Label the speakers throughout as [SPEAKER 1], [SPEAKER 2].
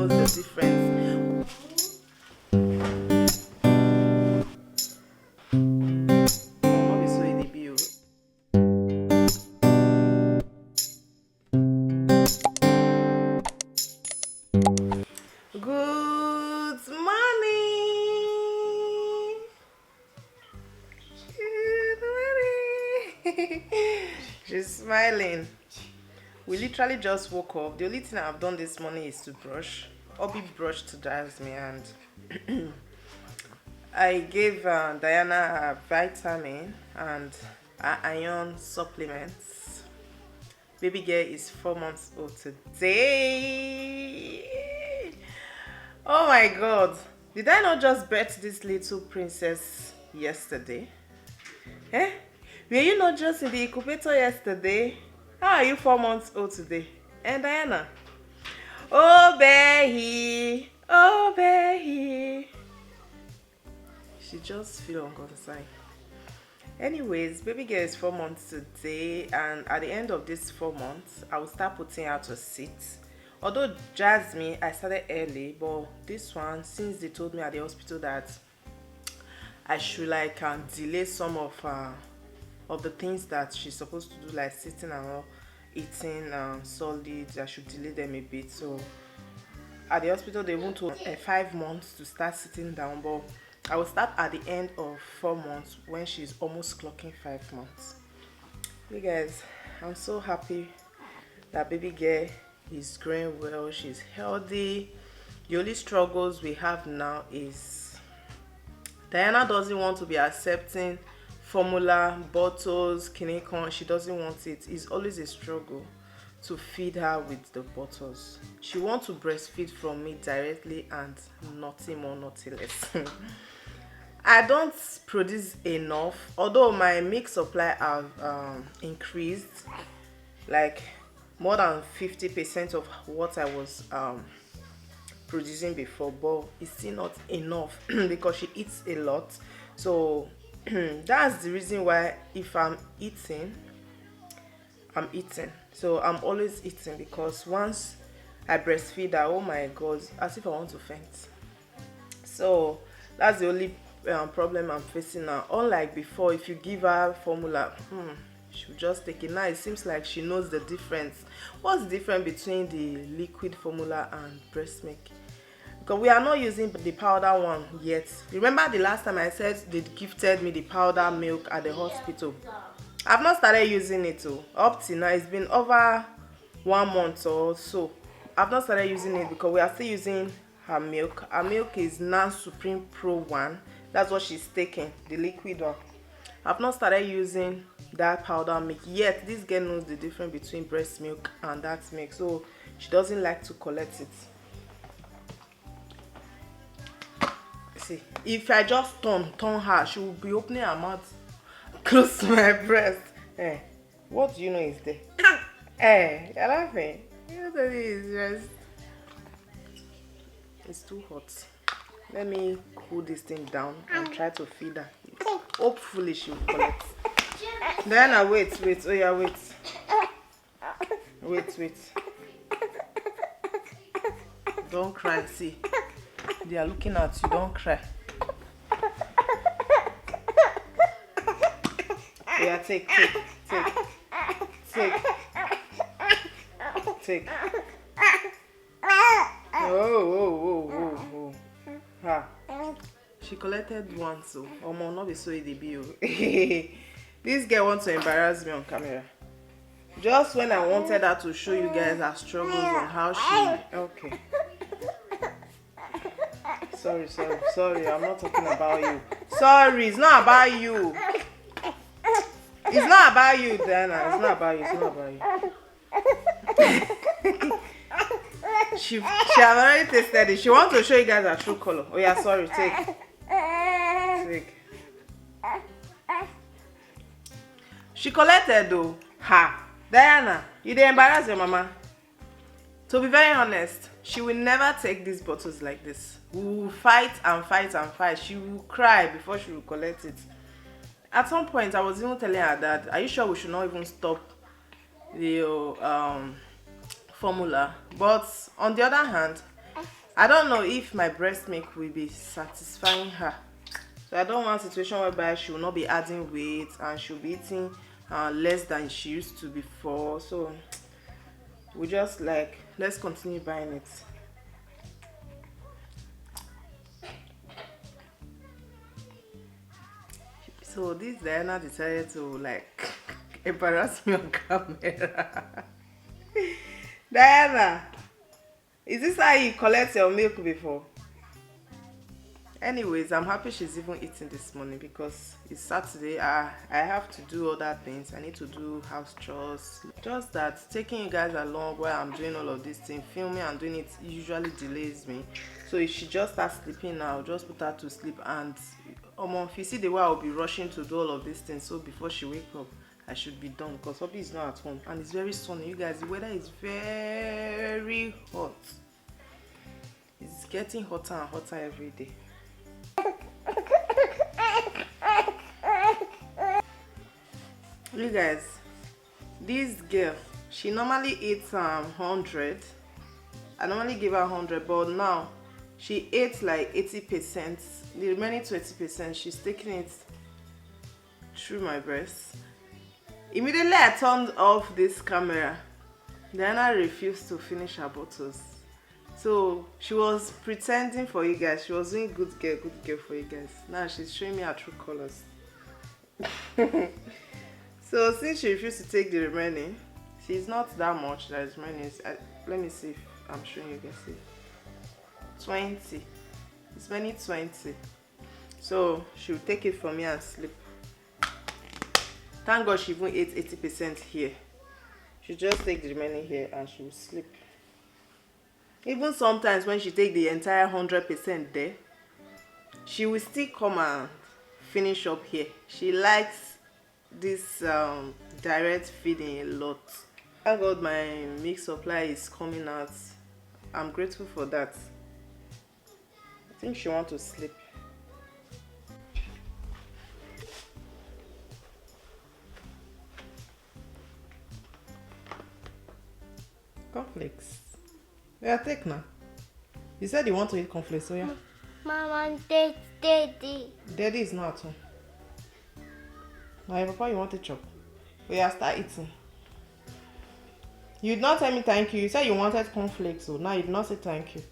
[SPEAKER 1] knows the difference. Good morning. Good morning. She's smiling. We literally just woke up. The only thing I've done this morning is to brush. Obi brushed to Jasmine, and I gave Diana a vitamin and iron supplements. Baby girl is 4 months old today. Oh my god, did I not just birth this little princess yesterday? Eh? Were you not just in the incubator yesterday? How are you 4 months old today? And Diana? Oh baby, oh baby. She just feel on God's side. Anyways, baby girl is 4 months today, and at the end of this 4 months, I will start putting her to sit. Although Jasmine, I started early, but this one, since they told me at the hospital that I should delay some of the things that she's supposed to do, like sitting and all, eating solids, I should delay them a bit. So at the hospital they want to 5 months to start sitting down, but I will start at the end of 4 months when she's almost clocking 5 months. You guys, I'm so happy that baby girl is growing well. She's healthy. The only struggles we have now is Diana doesn't want to be accepting formula, bottles, kinikon. She doesn't want it. It's always a struggle to feed her with the bottles. She wants to breastfeed from me directly and nothing more, nothing less. I don't produce enough, although my milk supply have increased, like more than 50% of what I was producing before, but it's still not enough because she eats a lot. So that's the reason why if I'm eating. So I'm always eating, because once I breastfeed her, oh my god, as if I want to faint. So that's the only problem I'm facing now. Unlike before, if you give her formula, she'll just take it. Now it seems like she knows the difference. What's the difference between the liquid formula and breast milk? Because we are not using the powder one yet. Remember the last time I said they gifted me the powder milk at the hospital? I've not started using it too. Up till now, it's been over 1 month or so. I've not started using it because we are still using her milk. Her milk is now Supreme Pro 1. That's what she's taking, the liquid one. I've not started using that powder milk yet. This girl knows the difference between breast milk and that milk, so she doesn't like to collect it. See, if I just turn her, she will be opening her mouth close to my breast. What do you know is there? You're laughing. You know that is just, it's too hot. Let me cool this thing down and try to feed her. Hopefully she will collect. Diana, wait. Oh yeah, wait. Don't cry. See, they are looking at you. Don't cry. Yeah, take. Oh. Ha. She collected one, so Omo not be so EDB. This girl wants to embarrass me on camera. Just when I wanted her to show you guys her struggles on how she. Okay. Sorry, I'm not talking about you. Sorry, it's not about you. It's not about you, Diana. It's not about you. She have already tasted it. She wants to show you guys her true color. Oh yeah, sorry, take. She collected though. Ha! Diana, you dey embarrass your mama. To be very honest, she will never take these bottles like this. We will fight and fight. She will cry before she will collect it. At some point, I was even telling her that, are you sure we should not even stop the formula? But on the other hand, I don't know if my breast milk will be satisfying her. So I don't want a situation whereby she will not be adding weight and she'll be eating less than she used to before. So we just like, let's continue buying it. So this Diana decided to like embarrass me on camera. Diana, is this how you collect your milk before? Anyways, I'm happy she's even eating this morning because it's Saturday. I have to do other things. I need to do house chores. Just that taking you guys along while I'm doing all of these things, filming and doing it usually delays me. So if she just starts sleeping now, just put her to sleep. And if you see the way I'll be rushing to do all of these things, so before she wakes up, I should be done because hubby is not at home and it's very sunny. You guys, the weather is very hot. It's getting hotter and hotter every day. You guys, this girl, she normally eats 100. I normally give her 100, but now she ate like 80%. The remaining 20%, she's taking it through my breast. Immediately I turned off this camera, Diana refused to finish her bottles. So she was pretending for you guys. She was doing good girl for you guys. Now she's showing me her true colors. So since she refused to take the remaining, she's not that much that is remaining. Let me see if I'm showing you guys. See, 20. It's remaining 20. So she'll take it from me and sleep. Thank God she even ate 80% here. She'll just take the remaining here and she'll sleep. Even sometimes when she take the entire 100% there, she will still come and finish up here. She likes this direct feeding a lot. Thank God my milk supply is coming out. I'm grateful for that. I think she wants to sleep. Cornflakes. Yeah, take now. You said you want to eat cornflakes, so yeah.
[SPEAKER 2] Mama, Daddy.
[SPEAKER 1] Daddy is not at home. My papa, you want to chop? We are start eating. You did not tell me thank you. You said you wanted cornflakes, so now you did not say thank you.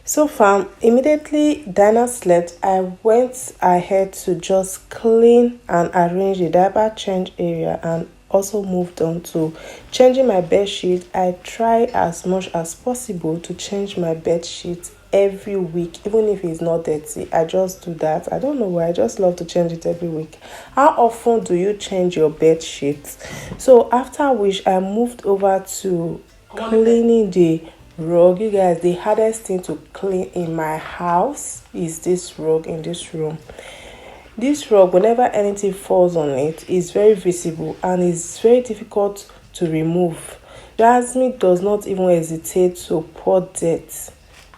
[SPEAKER 1] So fam, immediately Diana slept, I went ahead to just clean and arrange the diaper change area and also moved on to changing my bed sheet. I try as much as possible to change my bed sheet every week, even if it's not dirty. I just do that. I don't know why, I just love to change it every week. How often do you change your bed sheets? So after which I moved over to cleaning the rug. You guys, the hardest thing to clean in my house is this rug in this room. This rug, whenever anything falls on it, is very visible and is very difficult to remove. Jasmine does not even hesitate to pour dirt,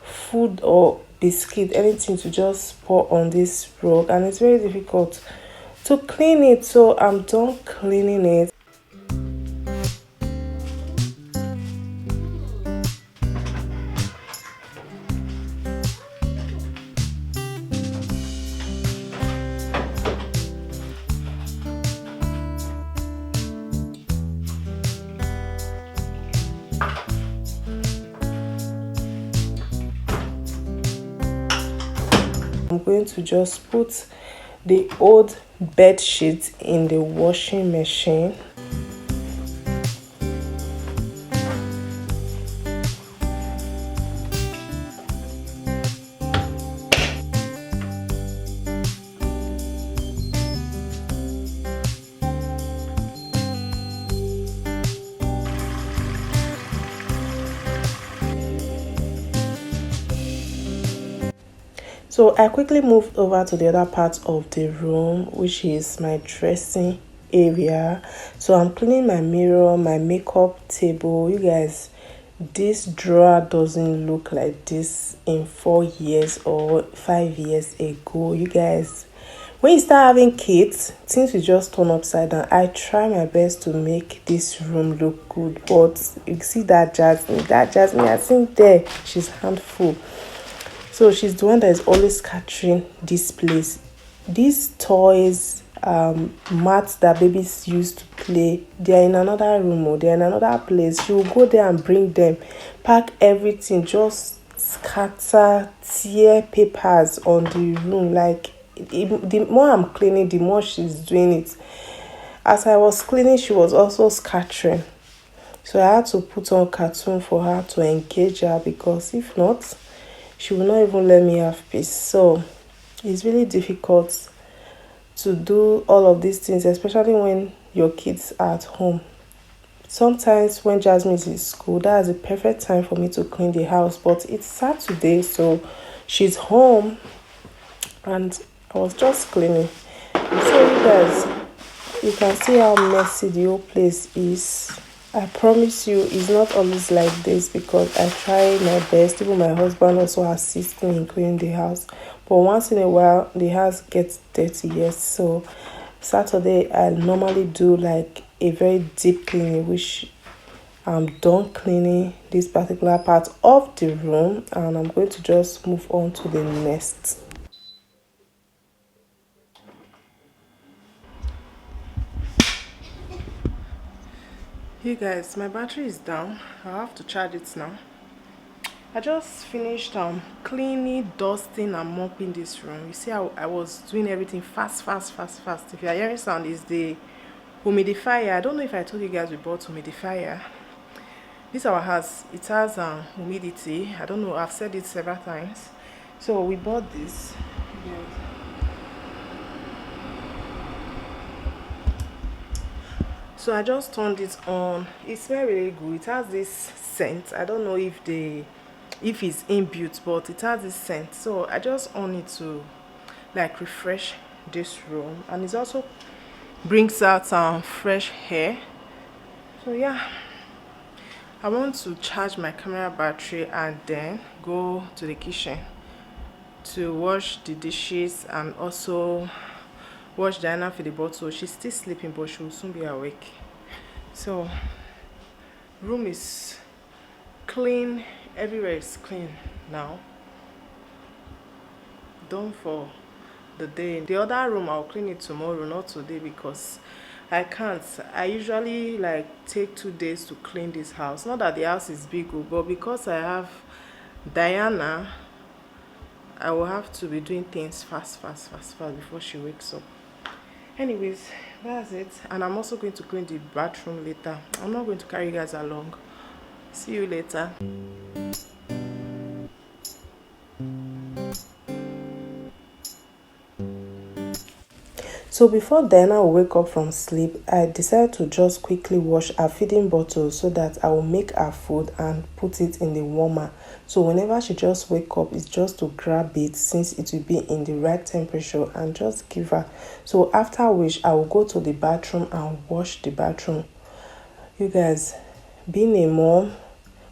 [SPEAKER 1] food or biscuit, anything to just pour on this rug, and it's very difficult to clean it. So I'm done cleaning it. I'm going to just put the old bed sheet in the washing machine. So I quickly moved over to the other part of the room, which is my dressing area. So I'm cleaning my mirror, my makeup table. You guys, this drawer doesn't look like this in 4 years or 5 years ago. You guys, When you start having kids, things will just turn upside down. I try my best to make this room look good, but you see that Jasmine, I think there, she's handful. So she's the one that is always scattering this place. These toys, mats that babies used to play, they're in another room or they're in another place. She will go there and bring them, pack everything, just scatter, tear papers on the room. Like, the more I'm cleaning, the more she's doing it. As I was cleaning, she was also scattering. So I had to put on cartoon for her to engage her, because if not, she will not even let me have peace. So it's really difficult to do all of these things, especially when your kids are at home. Sometimes when Jasmine is in school, that's the perfect time for me to clean the house. But it's Saturday, so she's home and I was just cleaning. So you guys, you can see how messy the whole place is. I promise you, it's not always like this, because I try my best. Even my husband also assists me in cleaning the house. But once in a while, the house gets dirty, yes. So Saturday, I normally do like a very deep cleaning, which I'm done cleaning this particular part of the room, and I'm going to just move on to the next. Hey guys, my battery is down. I'll have to charge it now. I just finished cleaning, dusting and mopping this room. You see how I was doing everything fast. If you are hearing sound, is the humidifier. I don't know if I told you guys we bought humidifier. This our house, it has humidity. I don't know, I've said it several times. So we bought this. So I just turned it on. It smells really good. It has this scent. I don't know if it's inbuilt, but it has this scent. So I just on it to like refresh this room, and it also brings out fresh air. So yeah, I want to charge my camera battery and then go to the kitchen to wash the dishes and also wash Diana for the bottle. She's still sleeping, but she will soon be awake. So room is clean, everywhere is clean now. Done for the day. The other room I'll clean it tomorrow, not today, because I can't. I usually like take 2 days to clean this house. Not that the house is big, but because I have Diana, I will have to be doing things fast before she wakes up. Anyways, that's it. And I'm also going to clean the bathroom later. I'm not going to carry you guys along. See you later. So before Diana will wake up from sleep, I decided to just quickly wash her feeding bottle so that I will make her food and put it in the warmer. So whenever she just wake up, it's just to grab it, since it will be in the right temperature, and just give her. So after which, I will go to the bathroom and wash the bathroom. You guys, being a mom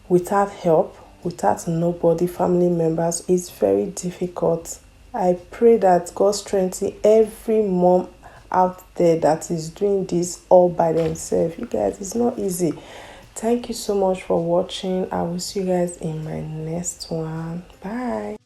[SPEAKER 1] without help, without nobody, family members, is very difficult. I pray that God strengthen every mom out there that is doing this all by themselves. You guys, it's not easy. Thank you so much for watching. I will see you guys in my next one. Bye.